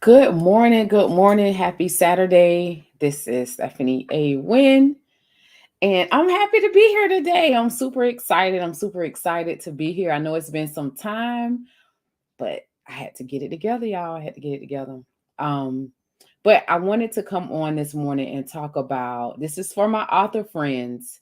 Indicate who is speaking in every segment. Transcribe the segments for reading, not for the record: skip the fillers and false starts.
Speaker 1: Good morning. Good morning. Happy Saturday. This is Stephanie A. Wynn, and I'm happy to be here today. I'm super excited. I'm super excited to be here. I know it's been some time, but I had to get it together, y'all. I had to get it together. Um, but I wanted to come on this morning and talk about this is for my author friends,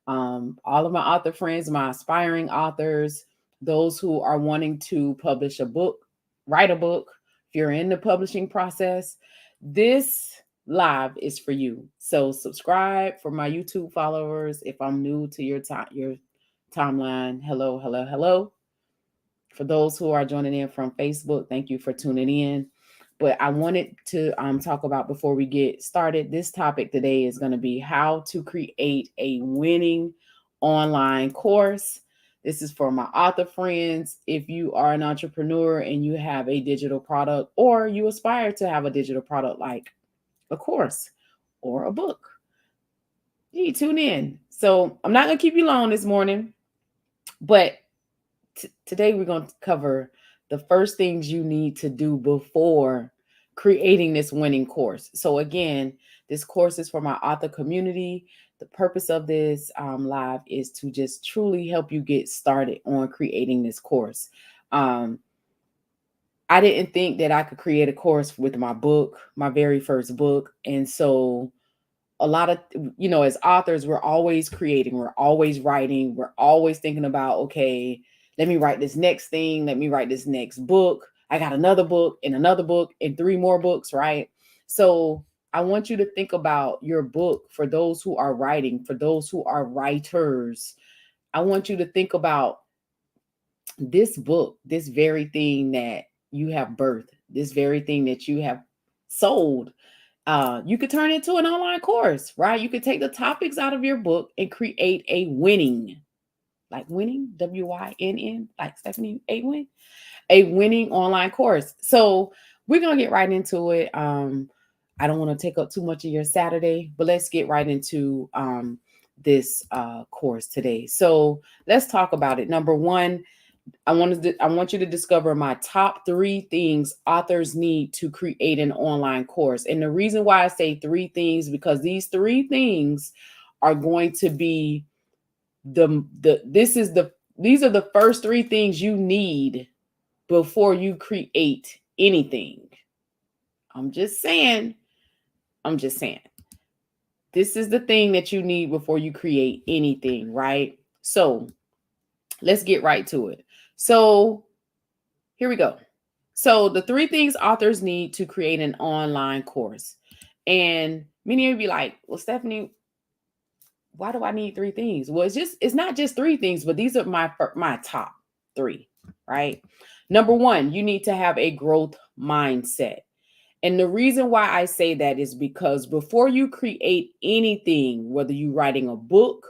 Speaker 1: all of my author friends, my aspiring authors, those who are wanting to publish a book, write a book. If you're in the publishing process, this live is for you. So subscribe for my YouTube followers. If I'm new to your timeline, hello, hello, hello. For those who are joining in from Facebook, thank you for tuning in. But I wanted to talk about before we get started. This topic today is going to be how to create a winning online course. This is for my author friends. If you are an entrepreneur and you have a digital product or you aspire to have a digital product like a course or a book, you need to tune in. So I'm not going to keep you long this morning, but today we're going to cover the first things you need to do before creating this winning course. So again, this course is for my author community. The purpose of this live is to just truly help you get started on creating this course. Um, I didn't think that I could create a course with my book, my very first book. And so a lot of, as authors, we're always creating, we're always writing, we're always thinking about, okay, let me write this next thing, let me write this next book. I got another book and three more books, right? So I want you to think about your book. For those who are writing, for those who are writers, I want you to think about this book, this very thing that you have birthed, this very thing that you have sold. You could turn it into an online course, right? You could take the topics out of your book and create a winning, like winning, WYNN, like Stephanie A. Wynn, a winning online course. So we're gonna get right into it. I don't want to take up too much of your Saturday, but let's get right into this course today. So let's talk about it. Number one, I want you to discover my top 3 things authors need to create an online course. And the reason why I say 3 things, because these 3 things are going to be these are the first 3 things you need before you create anything. I'm just saying, I'm just saying. This is the thing that you need before you create anything, right? So let's get right to it. So here we go. So the 3 things authors need to create an online course. And many of you be like, well, Stephanie, why do I need 3 things? Well, it's not just 3 things, but these are my top 3, right? Number 1, you need to have a growth mindset. And the reason why I say that is because before you create anything, whether you're writing a book,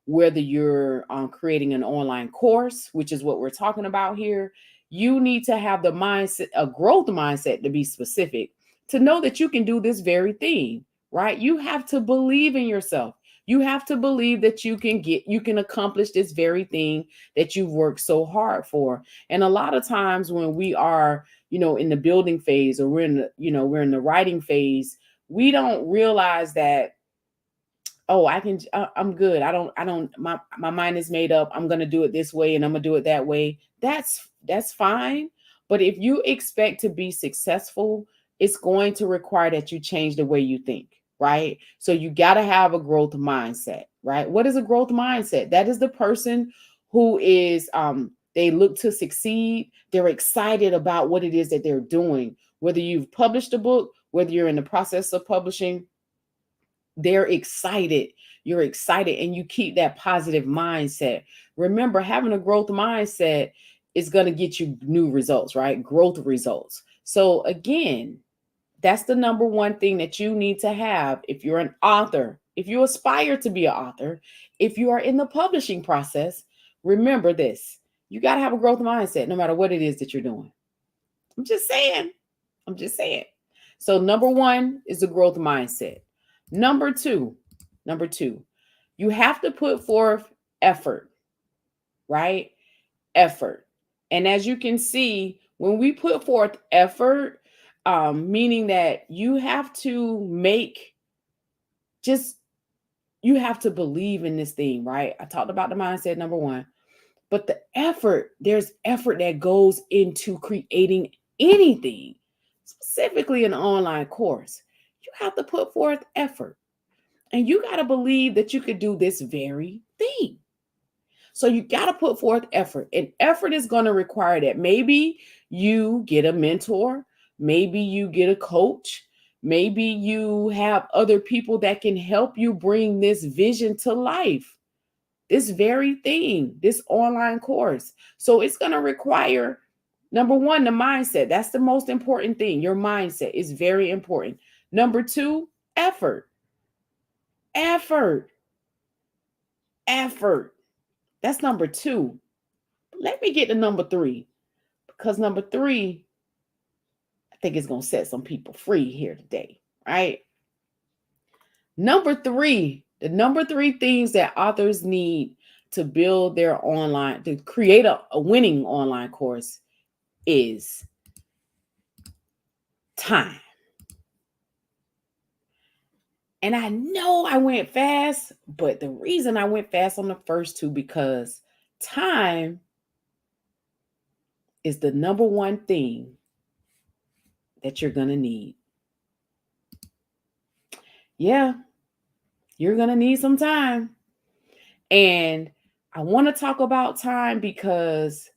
Speaker 1: whether you're creating an online course, which is what we're talking about here, you need to have the mindset, a growth mindset to be specific, to know that you can do this very thing, right? You have to believe in yourself. You have to believe that you can accomplish this very thing that you've worked so hard for. And a lot of times when we are in the building phase, or we're in the writing phase, we don't realize that, oh, I'm good. My mind is made up. I'm going to do it this way and I'm going to do it that way. That's fine. But if you expect to be successful, it's going to require that you change the way you think, right? So you got to have a growth mindset, right? What is a growth mindset? That is the person who is they look to succeed. They're excited about what it is that they're doing. Whether you've published a book, whether you're in the process of publishing, they're excited. You're excited, and you keep that positive mindset. Remember, having a growth mindset is going to get you new results, right? Growth results. So again, that's the number one thing that you need to have if you're an author, if you aspire to be an author, if you are in the publishing process. Remember this: you got to have a growth mindset no matter what it is that you're doing. I'm just saying. I'm just saying. So number 1 is the growth mindset. Number 2, number 2, you have to put forth effort, right? Effort. And as you can see, when we put forth effort, Meaning that you have to you have to believe in this thing, right? I talked about the mindset, number one, but there's effort that goes into creating anything, specifically an online course. You have to put forth effort, and you got to believe that you could do this very thing. So you got to put forth effort, and effort is going to require that maybe you get a mentor, maybe you get a coach, maybe you have other people that can help you bring this vision to life, this very thing, this online course. So it's going to require, number one, the mindset. That's the most important thing. Your mindset is very important. Number two, effort. Effort. Effort. That's number two. Let me get to number three, because number three, I think it's going to set some people free here today, right? Number three, the number three things that authors need to build their online, to create a winning online course is time. And I know I went fast, but the reason I went fast on the first two, because time is the number one thing that you're going to need. Yeah, you're going to need some time. And I want to talk about time because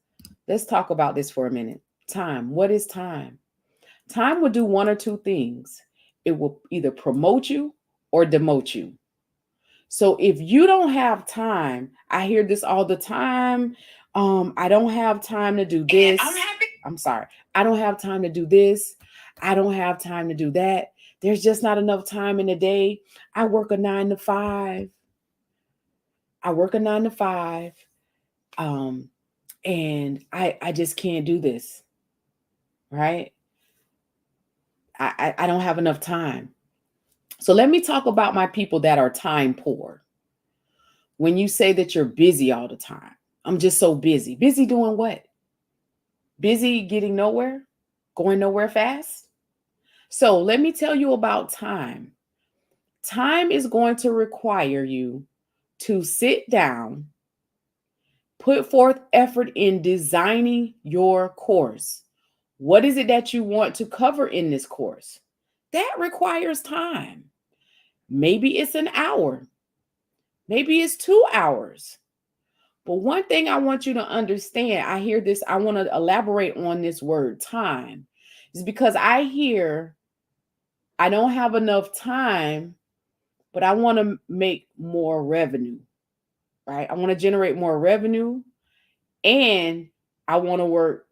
Speaker 1: let's talk about this for a minute. Time. What is time? Time will do one or two things. It will either promote you or demote you. So if you don't have time, I hear this all the time. I don't have time to do this. I'm sorry. I don't have time to do this. I don't have time to do that. There's just not enough time in the day. I work a 9 to 5. And I just can't do this. Right? I don't have enough time. So let me talk about my people that are time poor. When you say that you're busy all the time, I'm just so busy. Busy doing what? Busy getting nowhere? Going nowhere fast? So let me tell you about time. Time is going to require you to sit down, put forth effort in designing your course. What is it that you want to cover in this course? That requires time. Maybe it's an hour. Maybe it's 2 hours. But one thing I want you to understand, I hear this, I want to elaborate on this word time, is because I hear I don't have enough time, but I want to make more revenue, right? I want to generate more revenue, and I want to work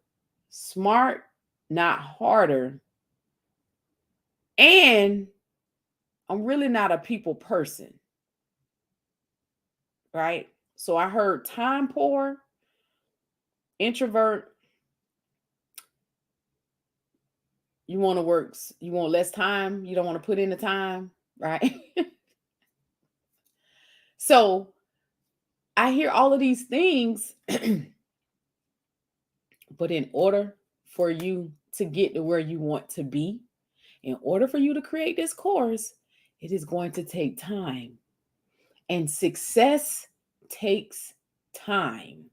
Speaker 1: smart, not harder. And I'm really not a people person, right? So I heard time poor, introvert. You want to work, you want less time, you don't want to put in the time, right? So I hear all of these things, but in order for you to get to where you want to be, in order for you to create this course, it is going to take time. And success takes time.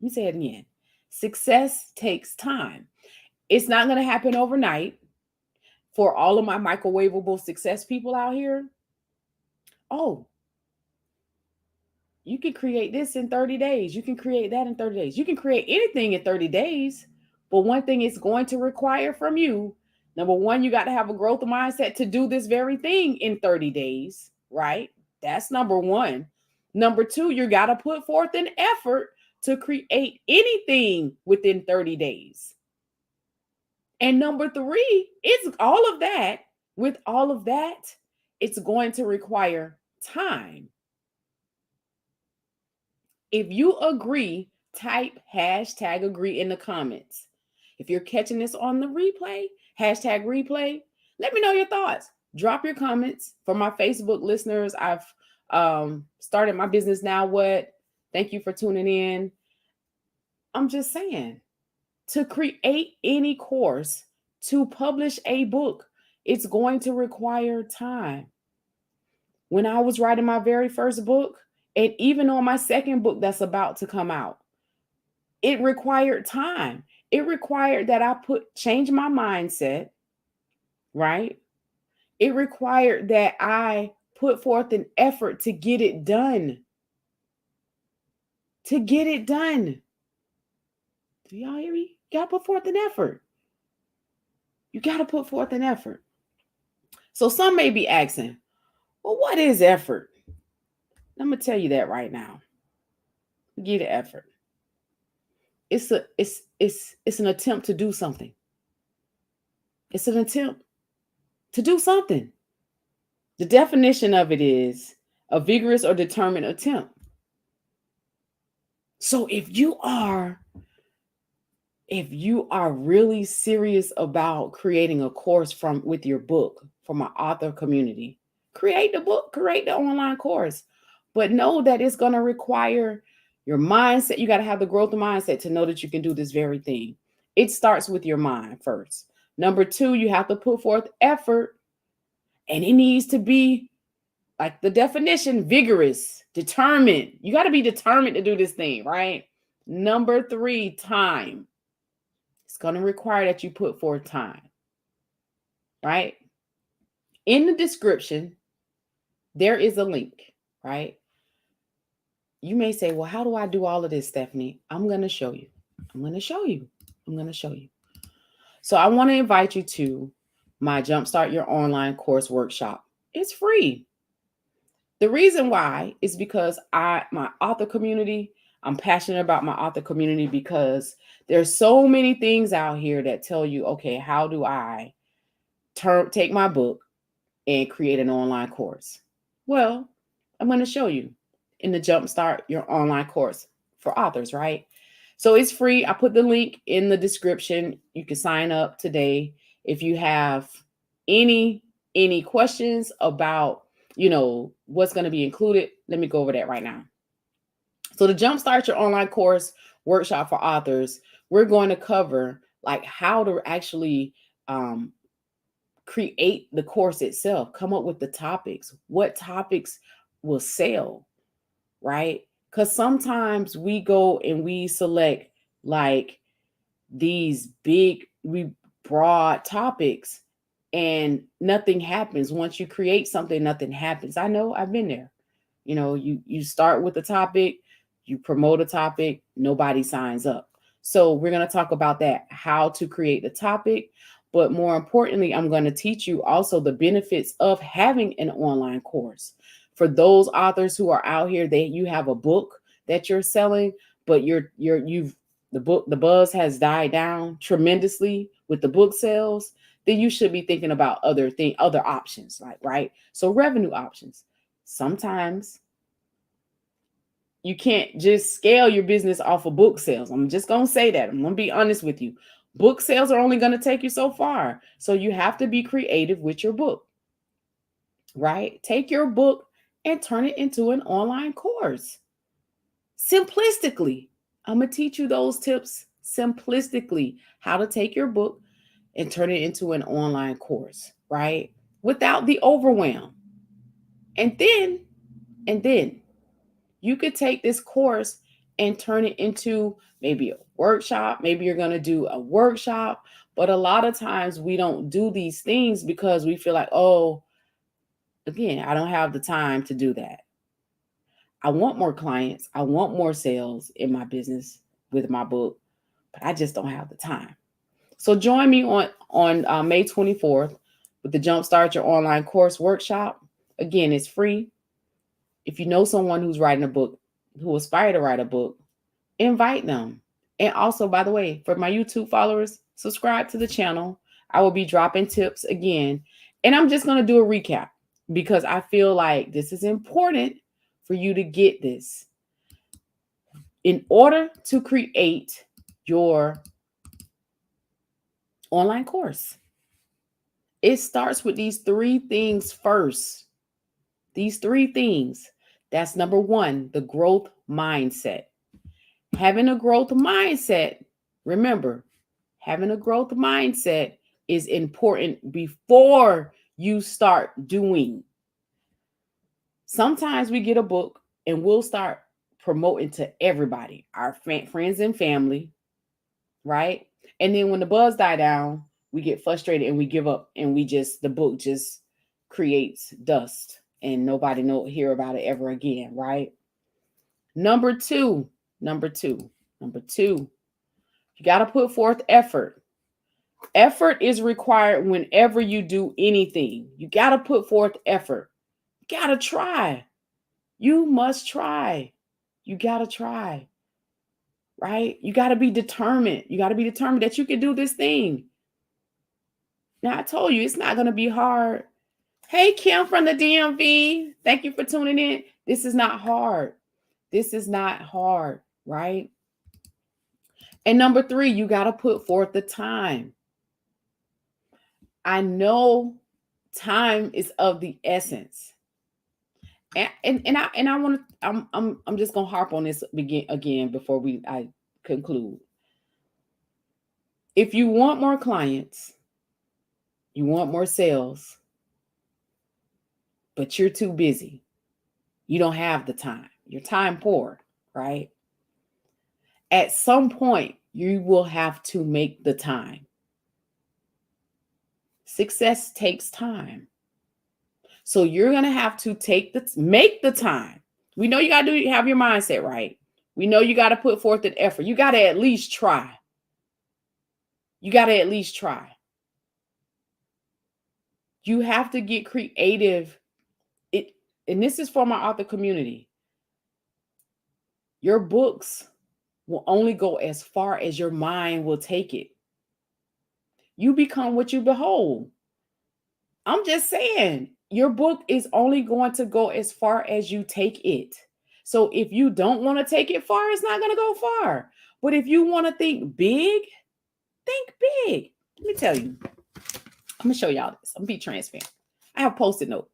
Speaker 1: Let me say it again. Success takes time. It's not going to happen overnight. For all of my microwavable success people out here, oh, you can create this in 30 days. You can create that in 30 days. You can create anything in 30 days. But one thing it's going to require from you, number one, you got to have a growth mindset to do this very thing in 30 days, right? That's number one. Number two, you got to put forth an effort to create anything within 30 days. And number three, it's all of that. With all of that, it's going to require time. If you agree, type hashtag agree in the comments. If you're catching this on the replay, hashtag replay, let me know your thoughts. Drop your comments. For my Facebook listeners, I've started my business now. What? Thank you for tuning in. I'm just saying, to create any course, To publish a book, it's going to require time. When I was writing my very first book, and even on my second book that's about to come out, it required time. It required that I change my mindset, right? It required that I put forth an effort to get it done. To get it done. Do y'all hear me? You gotta put forth an effort. You gotta put forth an effort. So some may be asking, well, what is effort? I'm gonna tell you that right now. Get the effort. It's an attempt to do something. It's an attempt to do something. The definition of it is a vigorous or determined attempt. So if you are really serious about creating a course with your book for my author community, create the book, create the online course. But know that it's going to require your mindset. You got to have the growth mindset to know that you can do this very thing. It starts with your mind first. Number 2, you have to put forth effort, and it needs to be, like the definition, vigorous, determined. You got to be determined to do this thing, right? Number 3, time. It's going to require that you put forth time, right? In the description, there is a link, right? You may say, well, how do I do all of this, Stephanie? I'm going to show you. So I want to invite you to my Jumpstart Your Online Course workshop. It's free. The reason why is because my author community, I'm passionate about my author community because there's so many things out here that tell you, okay, how do I take my book and create an online course? Well, I'm going to show you in the Jumpstart Your Online Course for authors, right? So it's free. I put the link in the description. You can sign up today. If you have any questions about, what's going to be included, let me go over that right now. So the Jumpstart Your Online Course workshop for authors, we're going to cover like how to actually create the course itself, come up with the topics, what topics will sell, right? Because sometimes we go and we select like these broad topics and nothing happens. Once you create something, nothing happens. I know, I've been there. You start with a topic, you promote a topic, nobody signs up. So we're going to talk about that, how to create the topic. But more importantly, I'm going to teach you also the benefits of having an online course. For those authors who are out here, you have a book that you're selling, but the buzz has died down tremendously with the book sales, then you should be thinking about other options, like, right? So revenue options. Sometimes you can't just scale your business off of book sales. I'm just going to say that. I'm going to be honest with you. Book sales are only going to take you so far. So you have to be creative with your book, right? Take your book and turn it into an online course. Simplistically, I'm going to teach you those tips simplistically, how to take your book and turn it into an online course, right? Without the overwhelm. And then you could take this course and turn it into maybe a workshop. Maybe you're going to do a workshop. But a lot of times we don't do these things because we feel like, oh, again, I don't have the time to do that. I want more clients. I want more sales in my business with my book, but I just don't have the time. So join me on May 24th with the Jumpstart Your Online Course workshop. Again, it's free. If you know someone who's writing a book, who aspire to write a book, invite them. And also, by the way, for my YouTube followers, subscribe to the channel. I will be dropping tips again. And I'm just going to do a recap because I feel like this is important for you to get this. In order to create your online course, it starts with these 3 things first. These 3 things. That's number 1, the growth mindset. Having a growth mindset, remember, having a growth mindset is important before you start doing. Sometimes we get a book and we'll start promoting to everybody, our friends and family, right? And then when the buzz die down, we get frustrated and we give up, and the book just creates dust and nobody will hear about it ever again, right? Number two, you got to put forth effort. Effort is required whenever you do anything. You got to put forth effort. You got to try. You must try. You got to try, right? You got to be determined. You got to be determined that you can do this thing. Now, I told you, it's not going to be hard. Hey, Kim from the DMV. Thank you for tuning in. This is not hard. This is not hard, right? And number three, you got to put forth the time. I know time is of the essence. And I want to I'm just gonna harp on this again before I conclude. If you want more clients, you want more sales, but you're too busy, you don't have the time, you're time poor, right? At some point, you will have to make the time. Success takes time. So you're going to have to make the time. We know you got to have your mindset right. We know you got to put forth an effort. You got to at least try. You got to at least try. You have to get creative. And this is for my author community. Your books will only go as far as your mind will take it. You become what you behold. I'm just saying, your book is only going to go as far as you take it. So if you don't want to take it far, it's not going to go far. But if you want to think big, think big. Let me tell you. I'm going to show y'all this. I'm going to be transparent. I have a Post-it note.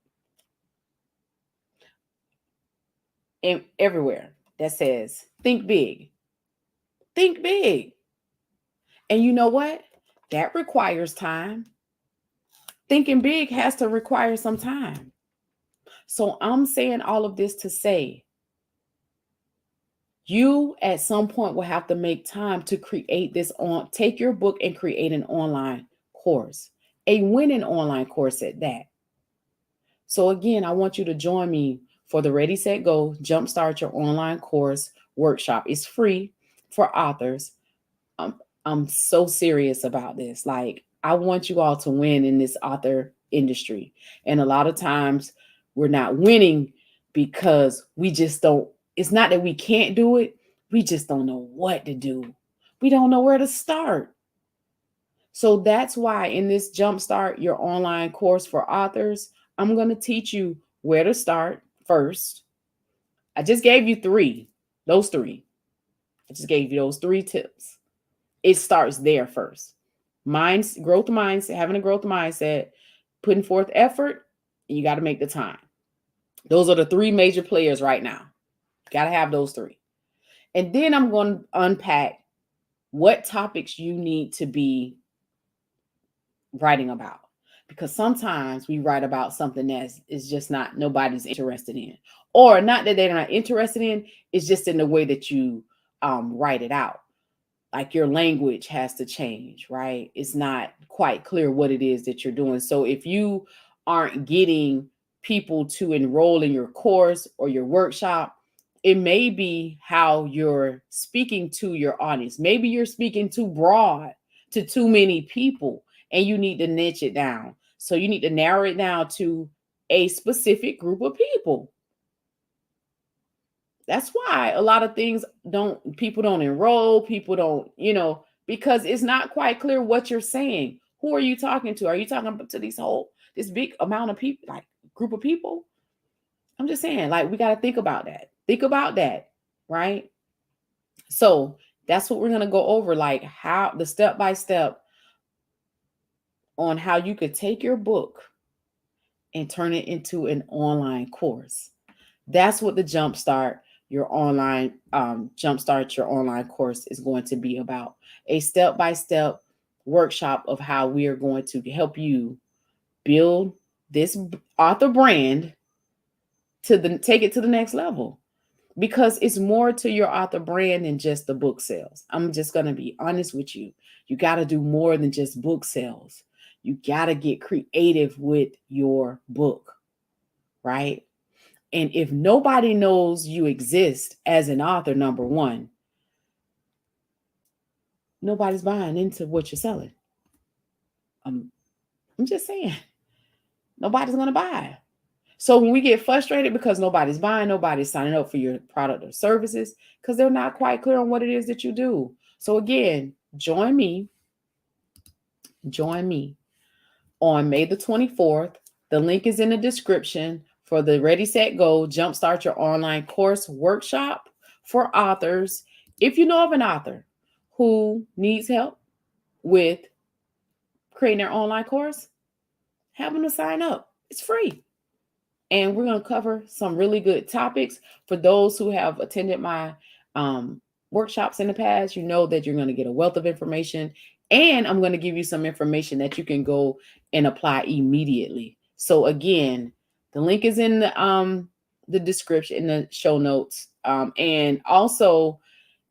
Speaker 1: And everywhere that says, think big. Think big. And you know what? That requires time. Thinking big has to require some time. So I'm saying all of this to say, you at some point will have to make time to create take your book and create an online course, a winning online course at that. So again, I want you to join me for the Readi-Set, Go Jumpstart Your Online Course workshop. It's free for authors. I'm so serious about this. Like, I want you all to win in this author industry. And a lot of times we're not winning because we just don't. It's not that we can't do it. We just don't know what to do. We don't know where to start. So that's why in this Jumpstart Your Online course for authors, I'm going to teach you where to start first. I just gave you those three. I just gave you those 3 tips. It starts there first. Growth mindset, having a growth mindset, putting forth effort, and you got to make the time. Those are the 3 major players right now. Got to have those 3. And then I'm going to unpack what topics you need to be writing about. Because sometimes we write about something that is just not nobody's interested in. Or not that they're not interested in, it's just in the way that you write it out. Like your language has to change, right? It's not quite clear what it is that you're doing. So if you aren't getting people to enroll in your course or your workshop, it may be how you're speaking to your audience. Maybe you're speaking too broad to too many people, and you need to niche it down. So you need to narrow it down to a specific group of people. That's why a lot of things people don't enroll, people don't, because it's not quite clear what you're saying. Who are you talking to? Are you talking to this big amount of people, like group of people? I'm just saying, like, we got to think about that. Think about that, right? So that's what we're going to go over, like how the step-by-step on how you could take your book and turn it into an online course. That's what the Jumpstart Your Online course is going to be about. A step-by-step workshop of how we are going to help you build this author brand to take it to the next level, because it's more to your author brand than just the book sales. I'm just going to be honest with you. You got to do more than just book sales. You got to get creative with your book, right? And if nobody knows you exist as an author, number one, nobody's buying into what you're selling. I'm just saying, nobody's going to buy. So when we get frustrated because nobody's buying, nobody's signing up for your product or services because they're not quite clear on what it is that you do. So again, join me on May the 24th. The link is in the description for the Readi-Set, Go Jumpstart Your Online Course Workshop for authors. If you know of an author who needs help with creating their online course, have them to sign up. It's free. And we're going to cover some really good topics. For those who have attended my workshops in the past, you know that you're going to get a wealth of information. And I'm going to give you some information that you can go and apply immediately. So again, the link is in the description, in the show notes. And also,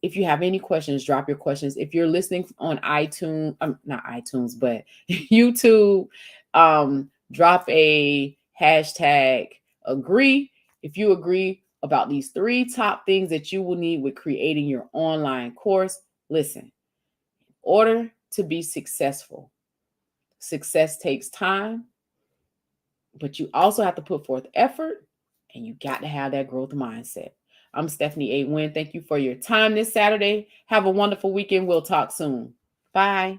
Speaker 1: if you have any questions, drop your questions. If you're listening on iTunes, not iTunes, but YouTube, drop a hashtag agree if you agree about these 3 top things that you will need with creating your online course. Listen, in order to be successful, success takes time, but you also have to put forth effort, and you got to have that growth mindset. I'm Stephanie A. Wynn. Thank you for your time this Saturday. Have a wonderful weekend. We'll talk soon. Bye.